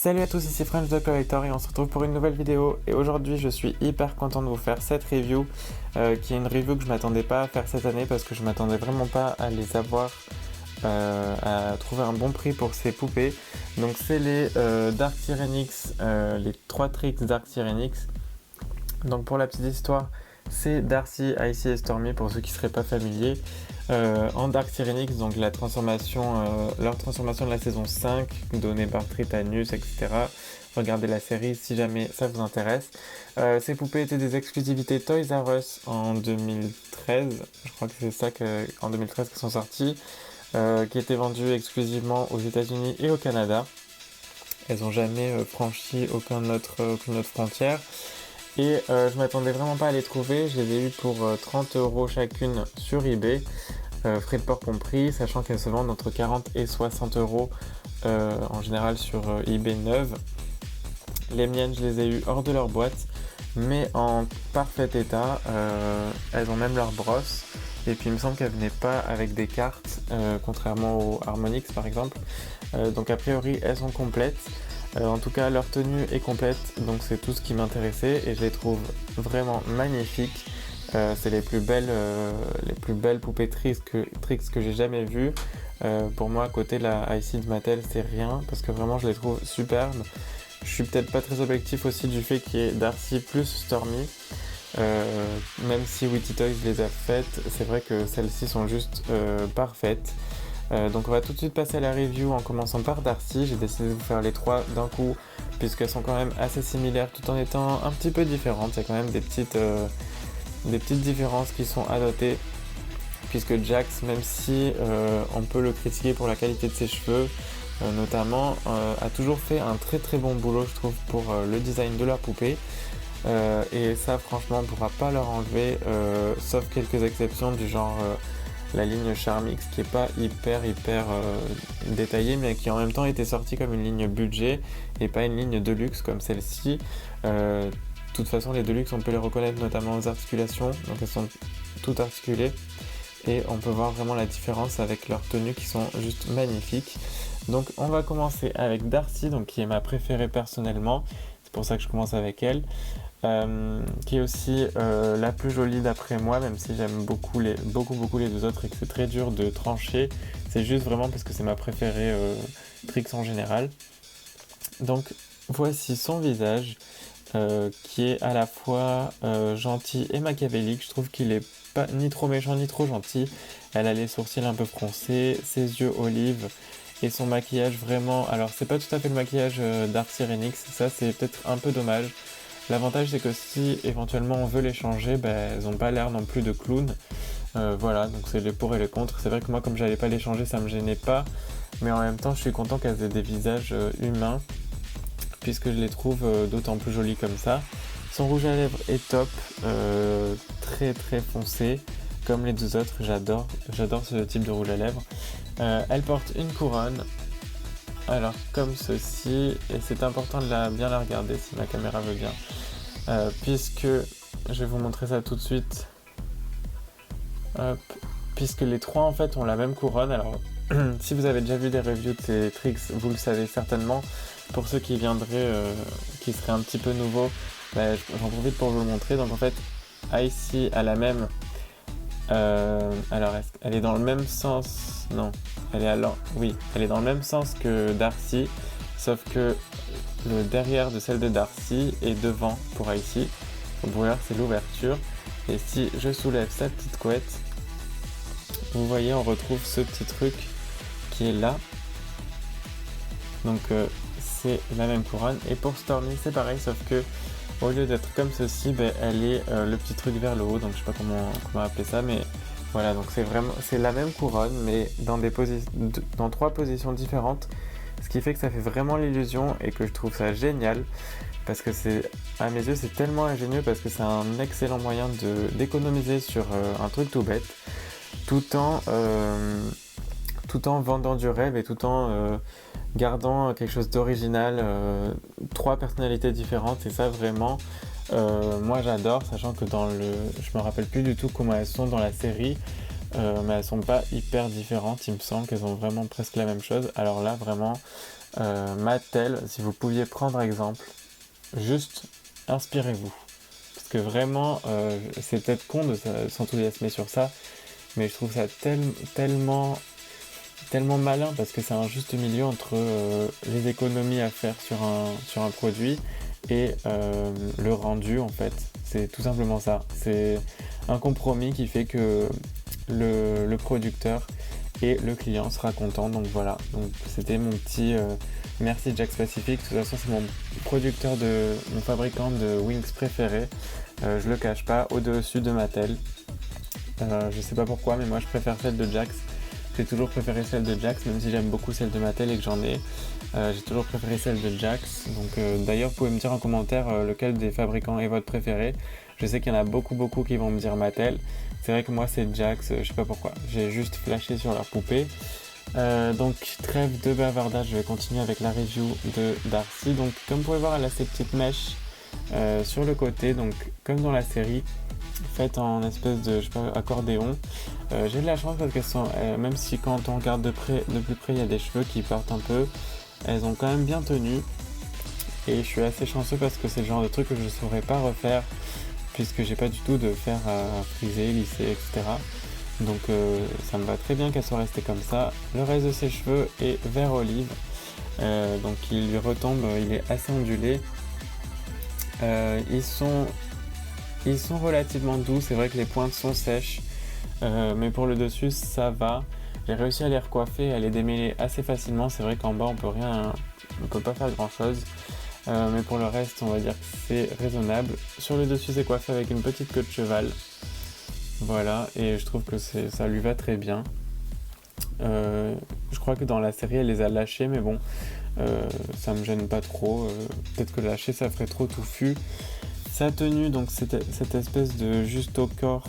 Salut à tous, ici French the Collector et on se retrouve pour une nouvelle vidéo. Et aujourd'hui je suis hyper content de vous faire cette review qui est une review que je m'attendais pas à faire cette année parce que je m'attendais vraiment pas à les avoir, à trouver un bon prix pour ces poupées. Donc c'est les Dark Tyrannix, les 3 tricks Dark Tyrannix. Donc pour la petite histoire, c'est Darcy, Icy et Stormy pour ceux qui ne seraient pas familiers. En Dark Tyrannix, donc leur transformation de la saison 5, donnée par Tritanus, etc. Regardez la série si jamais ça vous intéresse. Ces poupées étaient des exclusivités Toys R Us en 2013. Je crois que c'est ça en 2013 qu'elles sont sorties. Qui étaient vendues exclusivement aux États-Unis et au Canada. Elles n'ont jamais franchi aucune autre frontière. Et je m'attendais vraiment pas à les trouver, je les ai eu pour 30€ chacune sur eBay, frais de port compris, sachant qu'elles se vendent entre 40 et 60€ en général sur eBay neuve. Les miennes, je les ai eues hors de leur boîte, mais en parfait état, elles ont même leur brosse, et puis il me semble qu'elles venaient pas avec des cartes, contrairement aux Harmonix par exemple, donc a priori elles sont complètes. En tout cas, leur tenue est complète, donc c'est tout ce qui m'intéressait et je les trouve vraiment magnifiques. C'est les plus belles poupées tricks que j'ai jamais vues. Pour moi, à côté de la Icy de Mattel, c'est rien parce que vraiment je les trouve superbes. Je suis peut-être pas très objectif aussi du fait qu'il y ait Darcy plus Stormy. Même si Witty Toys les a faites, c'est vrai que celles-ci sont juste parfaites. Donc on va tout de suite passer à la review en commençant par Darcy. J'ai décidé de vous faire les 3 d'un coup puisqu'elles sont quand même assez similaires tout en étant un petit peu différentes. Il y a quand même des petites différences qui sont à noter puisque Jax, même si on peut le critiquer pour la qualité de ses cheveux notamment, a toujours fait un très très bon boulot je trouve pour le design de leur poupée. Et ça franchement on ne pourra pas leur enlever sauf quelques exceptions du genre la ligne Charmix qui est pas hyper détaillée mais qui en même temps était sortie comme une ligne budget et pas une ligne deluxe comme celle-ci. De toute façon les deluxe on peut les reconnaître notamment aux articulations, donc elles sont toutes articulées et on peut voir vraiment la différence avec leurs tenues qui sont juste magnifiques. Donc on va commencer avec Darcy, donc qui est ma préférée personnellement, c'est pour ça que je commence avec elle. Qui est aussi la plus jolie d'après moi, même si j'aime beaucoup les deux autres et que c'est très dur de trancher. C'est juste vraiment parce que c'est ma préférée Trix en général. Donc voici son visage qui est à la fois gentil et machiavélique. Je trouve qu'il est pas ni trop méchant ni trop gentil. Elle a les sourcils un peu froncés, ses yeux olives et son maquillage vraiment... Alors c'est pas tout à fait le maquillage Dark Tyrannix, ça c'est peut-être un peu dommage. L'avantage c'est que si éventuellement on veut les changer, elles n'ont pas l'air non plus de clowns. Voilà, donc c'est les pour et les contre. C'est vrai que moi comme j'allais pas les changer ça me gênait pas, mais en même temps je suis content qu'elles aient des visages humains, puisque je les trouve d'autant plus jolies comme ça. Son rouge à lèvres est top, très très foncé, comme les deux autres, j'adore ce type de rouge à lèvres. Elle porte une couronne. Alors comme ceci, et c'est important de bien la regarder si ma caméra veut bien, puisque je vais vous montrer ça tout de suite. Hop. Puisque les 3 en fait ont la même couronne. Alors si vous avez déjà vu des reviews de ces tricks, vous le savez certainement. Pour ceux qui qui seraient un petit peu nouveaux, j'en profite pour vous le montrer. Donc en fait, Icy a la même... alors elle est dans le même sens... Non, elle est dans le même sens que Darcy, sauf que le derrière de celle de Darcy est devant pour Icy. Vous pouvez voir, c'est l'ouverture. Et si je soulève sa petite couette, vous voyez, on retrouve ce petit truc qui est là. Donc c'est la même couronne. Et pour Stormy, c'est pareil, sauf que au lieu d'être comme ceci, elle est le petit truc vers le haut. Donc je sais pas comment appeler ça, mais voilà, donc c'est la même couronne, mais dans 3 positions différentes, ce qui fait que ça fait vraiment l'illusion et que je trouve ça génial, parce que à mes yeux, c'est tellement ingénieux, parce que c'est un excellent moyen d'économiser sur un truc tout bête, tout en vendant du rêve et tout en gardant quelque chose d'original, 3 personnalités différentes, et ça vraiment... moi j'adore, sachant que je me rappelle plus du tout comment elles sont dans la série, mais elles sont pas hyper différentes, il me semble qu'elles ont vraiment presque la même chose. Alors là vraiment Mattel, si vous pouviez prendre exemple, juste inspirez-vous. Parce que vraiment, c'est peut-être con de s'enthousiasmer sur ça, mais je trouve ça tellement malin parce que c'est un juste milieu entre les économies à faire sur un produit et le rendu en fait. C'est tout simplement ça. C'est un compromis qui fait que le producteur et le client sera content. Donc voilà, donc c'était mon petit merci Jakks Pacific. De toute façon c'est mon mon fabricant de wings préféré. Je le cache pas, au-dessus de Mattel. Je sais pas pourquoi, mais moi je préfère celle de Jakks. J'ai toujours préféré celle de Jakks, même si j'aime beaucoup celle de Mattel et que j'en ai. J'ai toujours préféré celle de Jakks. Donc d'ailleurs, vous pouvez me dire en commentaire lequel des fabricants est votre préféré. Je sais qu'il y en a beaucoup qui vont me dire Mattel. C'est vrai que moi c'est Jakks, je sais pas pourquoi. J'ai juste flashé sur leur poupée. Donc trêve de bavardage, je vais continuer avec la review de Darcy. Donc comme vous pouvez voir, elle a ses petites mèches sur le côté, donc comme dans la série, faites en espèce de, je sais pas, accordéon. J'ai de la chance parce qu'elles sont, même si quand on regarde de plus près il y a des cheveux qui partent un peu, elles ont quand même bien tenu. Et je suis assez chanceux parce que c'est le genre de truc que je ne saurais pas refaire puisque j'ai pas du tout de fer à friser, lisser, etc. Donc ça me va très bien qu'elle soit restée comme ça. Le reste de ses cheveux est vert olive. Donc il lui retombe, il est assez ondulé. Ils sont relativement doux, c'est vrai que les pointes sont sèches, mais pour le dessus ça va. J'ai réussi à les recoiffer, à les démêler assez facilement. C'est vrai qu'en bas on peut pas faire grand chose, mais pour le reste on va dire que c'est raisonnable. Sur le dessus c'est coiffé avec une petite queue de cheval, voilà, et je trouve que ça lui va très bien. Je crois que dans la série elle les a lâchés, mais bon, ça me gêne pas trop. Peut-être que lâcher ça ferait trop touffu. Sa tenue, donc cette espèce de juste au corps,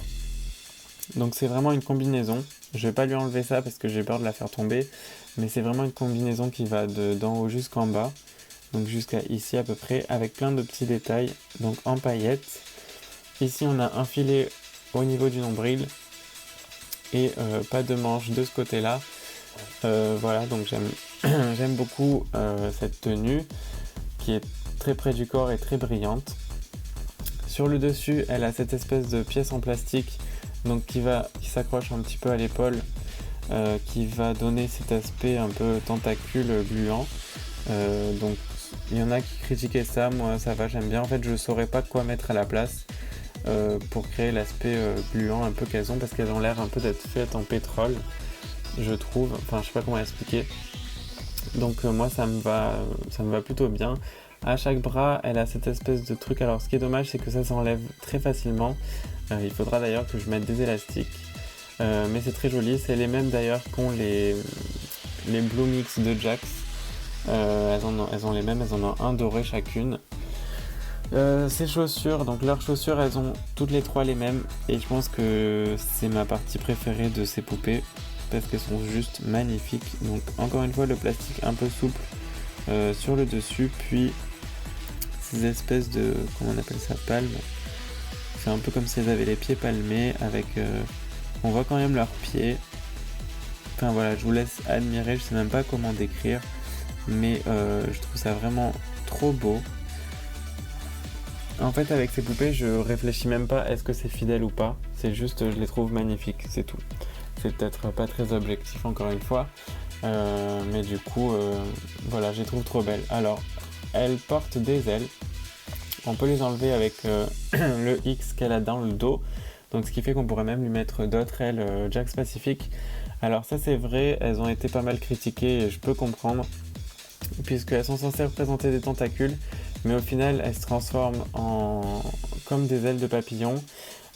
donc c'est vraiment une combinaison. Je vais pas lui enlever ça parce que j'ai peur de la faire tomber, mais c'est vraiment une combinaison qui va d'en haut jusqu'en bas, donc jusqu'à ici à peu près, avec plein de petits détails, donc en paillettes. Ici on a un filet au niveau du nombril et pas de manche de ce côté-là. Voilà, donc j'aime beaucoup cette tenue qui est très près du corps et très brillante. Sur le dessus, elle a cette espèce de pièce en plastique donc qui s'accroche un petit peu à l'épaule, qui va donner cet aspect un peu tentacule gluant. Donc il y en a qui critiquaient ça, moi ça va, j'aime bien. En fait, je saurais pas quoi mettre à la place pour créer l'aspect gluant un peu qu'elles ont, parce qu'elles ont l'air un peu d'être faites en pétrole, je trouve. Enfin, je sais pas comment expliquer. Donc moi ça me va plutôt bien. À chaque bras, elle a cette espèce de truc. Alors ce qui est dommage, c'est que ça s'enlève très facilement. Il faudra d'ailleurs que je mette des élastiques. Mais c'est très joli. C'est les mêmes d'ailleurs qu'ont les Blue Mix de Jakks. Elles ont les mêmes, elles en ont un doré chacune. Ces chaussures, donc leurs chaussures, elles ont toutes les trois les mêmes. Et je pense que c'est ma partie préférée de ces poupées, parce qu'elles sont juste magnifiques. Donc encore une fois, le plastique un peu souple sur le dessus, puis ces espèces de, comment on appelle ça, palmes. C'est un peu comme si elles avaient les pieds palmés avec, on voit quand même leurs pieds. Enfin voilà, je vous laisse admirer, je sais même pas comment décrire, mais je trouve ça vraiment trop beau. En fait, avec ces poupées, je réfléchis même pas est-ce que c'est fidèle ou pas, c'est juste je les trouve magnifiques, c'est tout. C'est peut-être pas très objectif encore une fois, mais du coup, voilà, je les trouve trop belles. Alors, elles portent des ailes. On peut les enlever avec le X qu'elle a dans le dos. Donc ce qui fait qu'on pourrait même lui mettre d'autres ailes Jakks Pacific. Alors ça c'est vrai, elles ont été pas mal critiquées et je peux comprendre, puisqu'elles sont censées représenter des tentacules, mais au final elles se transforment comme des ailes de papillon.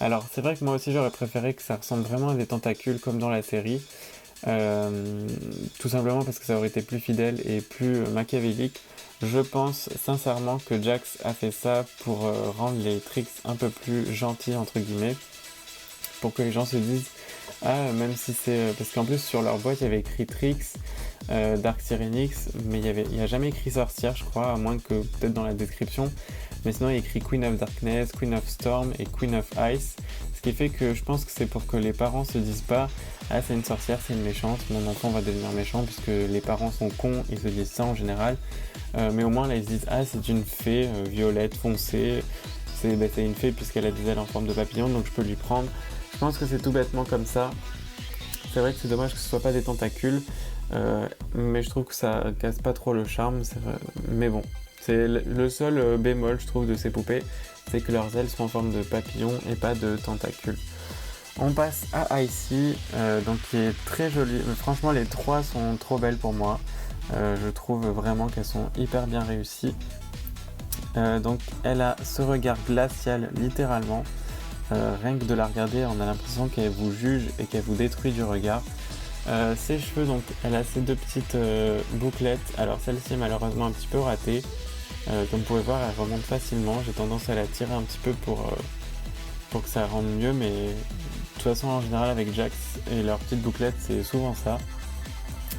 Alors c'est vrai que moi aussi j'aurais préféré que ça ressemble vraiment à des tentacules comme dans la série. Tout simplement parce que ça aurait été plus fidèle et plus machiavélique. Je pense sincèrement que Jakks a fait ça pour rendre les tricks un peu plus gentils entre guillemets, pour que les gens se disent Ah, même si c'est... Parce qu'en plus, sur leur boîte, il y avait écrit Trix, Dark Sirenix, mais il n'y a jamais écrit sorcière, je crois, à moins que peut-être dans la description. Mais sinon, il y a écrit Queen of Darkness, Queen of Storm et Queen of Ice. Ce qui fait que je pense que c'est pour que les parents se disent pas ah, c'est une sorcière, c'est une méchante, mon enfant va devenir méchant, puisque les parents sont cons, ils se disent ça en général. Mais au moins, là, ils se disent ah, c'est une fée violette foncée. C'est une fée puisqu'elle a des ailes en forme de papillon, donc je peux lui prendre. Je pense que c'est tout bêtement comme ça. C'est vrai que c'est dommage que ce soit pas des tentacules, mais je trouve que ça casse pas trop le charme. Mais bon, c'est le seul bémol, je trouve, de ces poupées, c'est que leurs ailes sont en forme de papillon et pas de tentacules. On passe à Icy, donc qui est très jolie. Mais franchement, les trois sont trop belles pour moi. Je trouve vraiment qu'elles sont hyper bien réussies. Donc elle a ce regard glacial littéralement. Rien que de la regarder, on a l'impression qu'elle vous juge et qu'elle vous détruit du regard. Ses cheveux, donc elle a ces deux petites bouclettes. Alors celle-ci est malheureusement un petit peu ratée. Comme vous pouvez voir, elle remonte facilement. J'ai tendance à la tirer un petit peu pour que ça rende mieux, mais de toute façon en général avec Jax et leurs petites bouclettes, c'est souvent ça.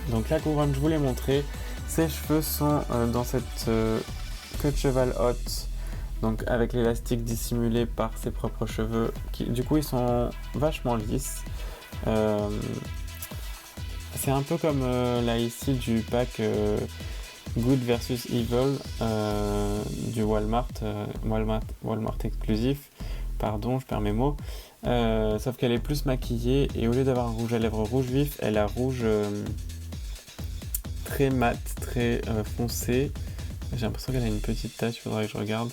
Donc la couronne, je vous l'ai montré. Ses cheveux sont dans cette queue de cheval haute, donc avec l'élastique dissimulé par ses propres cheveux, qui du coup ils sont vachement lisses. C'est un peu comme là ici du pack Good versus Evil du Walmart exclusif, pardon je perds mes mots, sauf qu'elle est plus maquillée et au lieu d'avoir un rouge à lèvres rouge vif, elle a rouge très mat, très foncé. J'ai l'impression qu'elle a une petite tache, il faudrait que je regarde.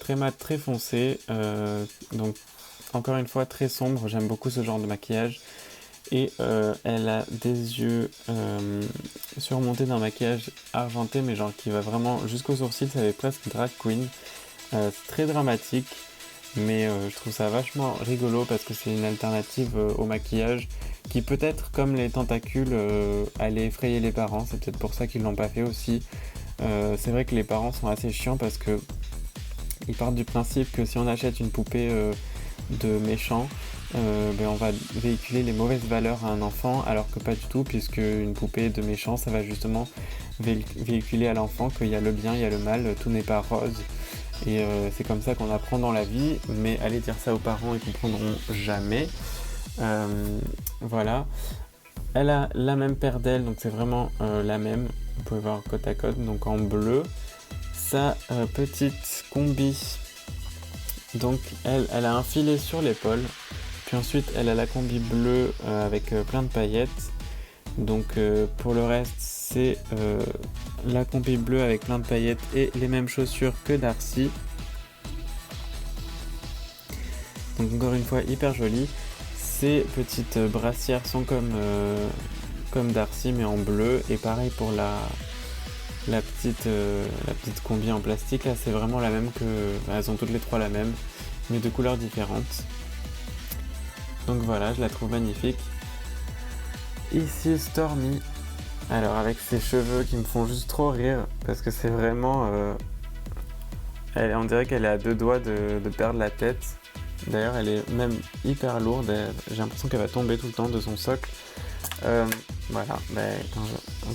Très mat, très foncé, donc encore une fois très sombre, j'aime beaucoup ce genre de maquillage. Et elle a des yeux surmontés d'un maquillage argenté, mais genre qui va vraiment jusqu'aux sourcils, ça fait presque drag queen. C'est très dramatique, mais je trouve ça vachement rigolo parce que c'est une alternative au maquillage qui peut-être, comme les tentacules, allait effrayer les parents. C'est peut-être pour ça qu'ils l'ont pas fait aussi. C'est vrai que les parents sont assez chiants parce que ils partent du principe que si on achète une poupée de méchant, on va véhiculer les mauvaises valeurs à un enfant, alors que pas du tout, puisque une poupée de méchant, ça va justement véhiculer à l'enfant qu'il y a le bien, il y a le mal, tout n'est pas rose. Et c'est comme ça qu'on apprend dans la vie, mais aller dire ça aux parents, ils comprendront jamais. Voilà. Elle a la même paire d'ailes, donc c'est vraiment la même. Vous pouvez voir côte à côte, donc en bleu. Sa petite combi, donc elle a un filet sur l'épaule. Puis ensuite, elle a la combi bleue avec plein de paillettes. Donc pour le reste, c'est la combi bleue avec plein de paillettes et les mêmes chaussures que Darcy. Donc encore une fois, hyper jolie. Ces petites brassières sont comme Darcy mais en bleu. Et pareil pour la petite combi en plastique. Là, c'est vraiment la même que... elles ont toutes les trois la même, mais de couleurs différentes. Donc voilà, je la trouve magnifique. Ici Stormy, alors avec ses cheveux qui me font juste trop rire, parce que c'est vraiment... on dirait qu'elle est à deux doigts de perdre la tête. D'ailleurs elle est même hyper lourde, j'ai l'impression qu'elle va tomber tout le temps de son socle. Voilà,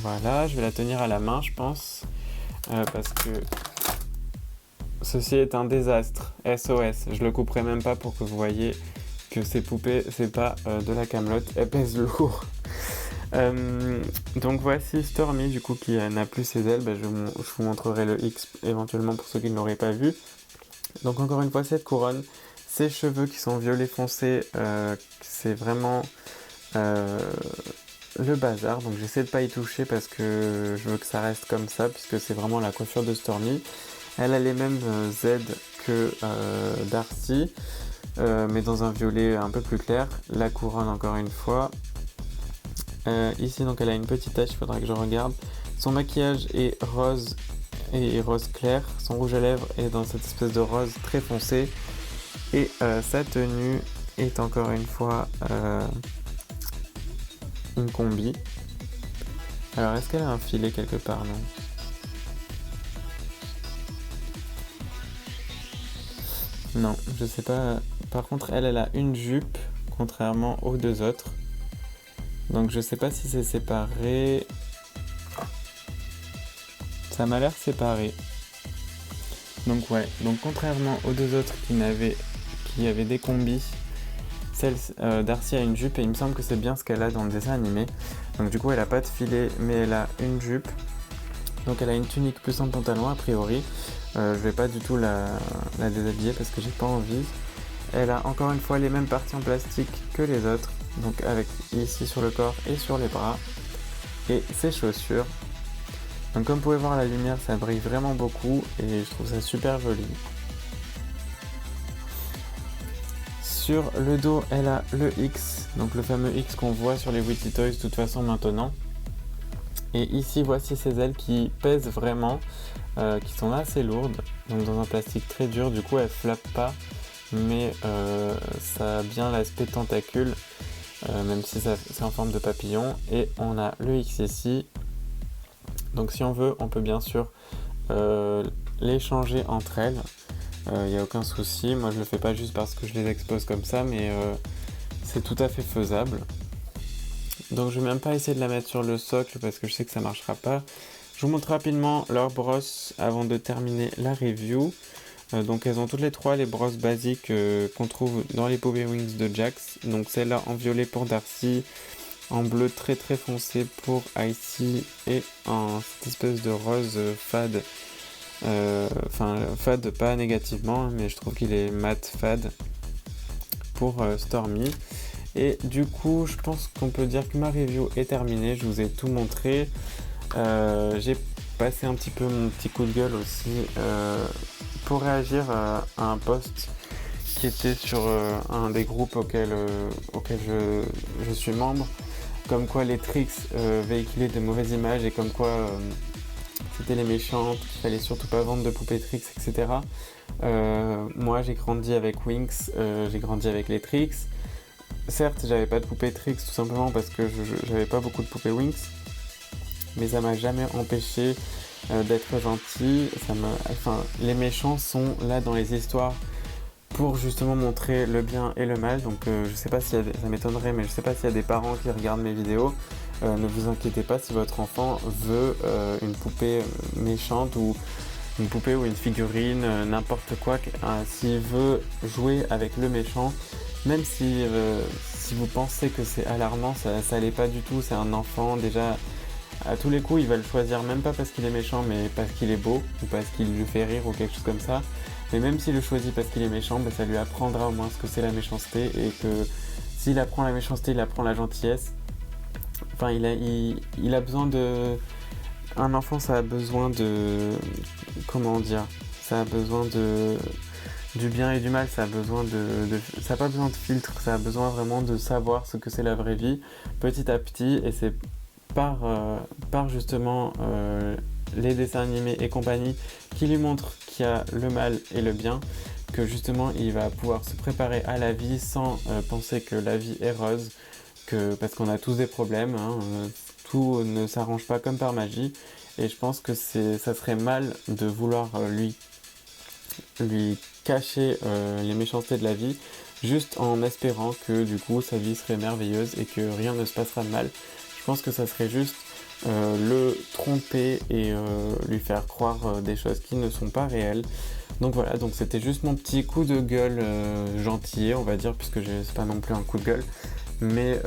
voilà, je vais la tenir à la main je pense, parce que ceci est un désastre, SOS, je le couperai même pas pour que vous voyez que ces poupées, c'est pas de la camelote, elles pèsent lourd. Donc voici Stormy du coup qui n'a plus ses ailes, je vous montrerai le X éventuellement pour ceux qui ne l'auraient pas vu. Donc encore une fois cette couronne, ces cheveux qui sont violet foncé, c'est vraiment le bazar, donc j'essaie de pas y toucher parce que je veux que ça reste comme ça puisque c'est vraiment la coiffure de Stormy. Elle a les mêmes Z que Darcy, mais dans un violet un peu plus clair. La couronne encore une fois. Ici donc elle a une petite tache, il faudra que je regarde. Son maquillage est rose et rose clair. Son rouge à lèvres est dans cette espèce de rose très foncé. Et sa tenue est encore une fois une combi. Alors est-ce qu'elle a un filet quelque part? Non. Non, je sais pas. Par contre, elle a une jupe contrairement aux deux autres. Donc je sais pas si c'est séparé. Ça m'a l'air séparé. Donc ouais, donc contrairement aux deux autres qui avaient des combis, celle Darcy a une jupe et il me semble que c'est bien ce qu'elle a dans le dessin animé. Donc du coup elle a pas de filet mais elle a une jupe. Donc elle a une tunique plus un pantalon a priori. Je vais pas du tout la déshabiller parce que j'ai pas envie. Elle a encore une fois les mêmes parties en plastique que les autres. Donc avec ici sur le corps et sur les bras. Et ses chaussures. Donc comme vous pouvez voir la lumière ça brille vraiment beaucoup et je trouve ça super joli. Sur le dos elle a le X, donc le fameux X qu'on voit sur les Weekly Toys de toute façon maintenant. Et ici voici ses ailes qui pèsent vraiment, qui sont assez lourdes, donc dans un plastique très dur, du coup elles flappent pas, mais ça a bien l'aspect tentacule, même si c'est en forme de papillon. Et on a le X ici, donc si on veut on peut bien sûr les changer entre elles, il n'y a aucun souci. Moi je le fais pas juste parce que je les expose comme ça, mais c'est tout à fait faisable. Donc je vais même pas essayer de la mettre sur le socle parce que je sais que ça marchera pas. Je vous montre rapidement leurs brosses avant de terminer la review. Donc elles ont toutes les trois les brosses basiques qu'on trouve dans les Poupées Winx de Jax. Donc celle-là en violet pour Darcy, en bleu très très foncé pour Icy et en cette espèce de rose fade. Enfin fade pas négativement mais je trouve qu'il est mat fade pour Stormy. Et du coup je pense qu'on peut dire que ma review est terminée, je vous ai tout montré. J'ai passé un petit peu mon petit coup de gueule aussi pour réagir à un post qui était sur un des groupes auxquels je suis membre, comme quoi les tricks véhiculaient de mauvaises images et comme quoi c'était les méchantes, qu'il fallait surtout pas vendre de poupées tricks, etc. Moi j'ai grandi avec Winx, j'ai grandi avec les tricks. Certes, j'avais pas de poupées tricks tout simplement parce que j'avais pas beaucoup de poupées Winx, mais ça m'a jamais empêché d'être gentil. Les méchants sont là dans les histoires pour justement montrer le bien et le mal. Donc je sais pas ça m'étonnerait, mais je sais pas s'il y a des parents qui regardent mes vidéos. Ne vous inquiétez pas si votre enfant veut une poupée méchante ou une poupée ou une figurine, n'importe quoi. S'il veut jouer avec le méchant, même si vous pensez que c'est alarmant, ça l'est pas du tout. C'est un enfant, déjà à tous les coups il va le choisir, même pas parce qu'il est méchant mais parce qu'il est beau ou parce qu'il lui fait rire ou quelque chose comme ça. Mais même s'il le choisit parce qu'il est méchant, ça lui apprendra au moins ce que c'est la méchanceté, et que s'il apprend la méchanceté, il apprend la gentillesse. Enfin il a besoin de... Un enfant ça a besoin de... Comment dire, ça a besoin du bien et du mal, ça a besoin ça n'a pas besoin de filtre, ça a besoin vraiment de savoir ce que c'est la vraie vie petit à petit. Et c'est par justement les dessins animés et compagnie qui lui montrent qu'il y a le mal et le bien, que justement il va pouvoir se préparer à la vie sans penser que la vie est rose, parce qu'on a tous des problèmes, tout ne s'arrange pas comme par magie. Et je pense que ça serait mal de vouloir lui cacher les méchancetés de la vie, juste en espérant que du coup sa vie serait merveilleuse et que rien ne se passera de mal. Je pense que ça serait juste le tromper et lui faire croire des choses qui ne sont pas réelles. Donc voilà, donc c'était juste mon petit coup de gueule gentil, on va dire, puisque c'est pas non plus un coup de gueule. Mais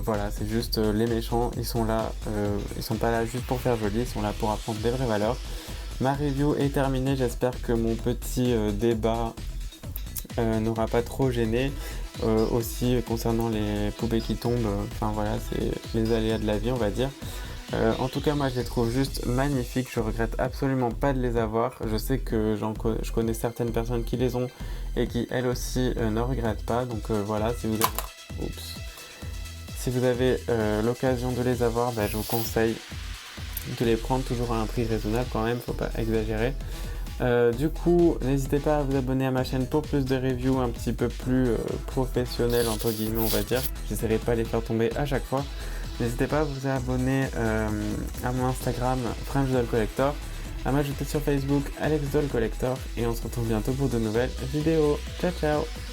voilà, c'est juste les méchants, ils sont là, ils sont pas là juste pour faire joli, ils sont là pour apprendre des vraies valeurs. Ma review est terminée, j'espère que mon petit débat n'aura pas trop gêné. Aussi concernant les poupées qui tombent, enfin voilà, c'est les aléas de la vie, on va dire. En tout cas moi je les trouve juste magnifiques, je regrette absolument pas de les avoir. Je sais que je connais certaines personnes qui les ont et qui elles aussi ne regrettent pas. Donc voilà, si vous avez l'occasion de les avoir, je vous conseille de les prendre, toujours à un prix raisonnable quand même, faut pas exagérer. Du coup, n'hésitez pas à vous abonner à ma chaîne pour plus de reviews un petit peu plus professionnelles entre guillemets, on va dire. J'essaierai de pas les faire tomber à chaque fois. N'hésitez pas à vous abonner à mon Instagram French Doll Collector, à m'ajouter sur Facebook Alex Doll Collector, et on se retrouve bientôt pour de nouvelles vidéos. Ciao ciao.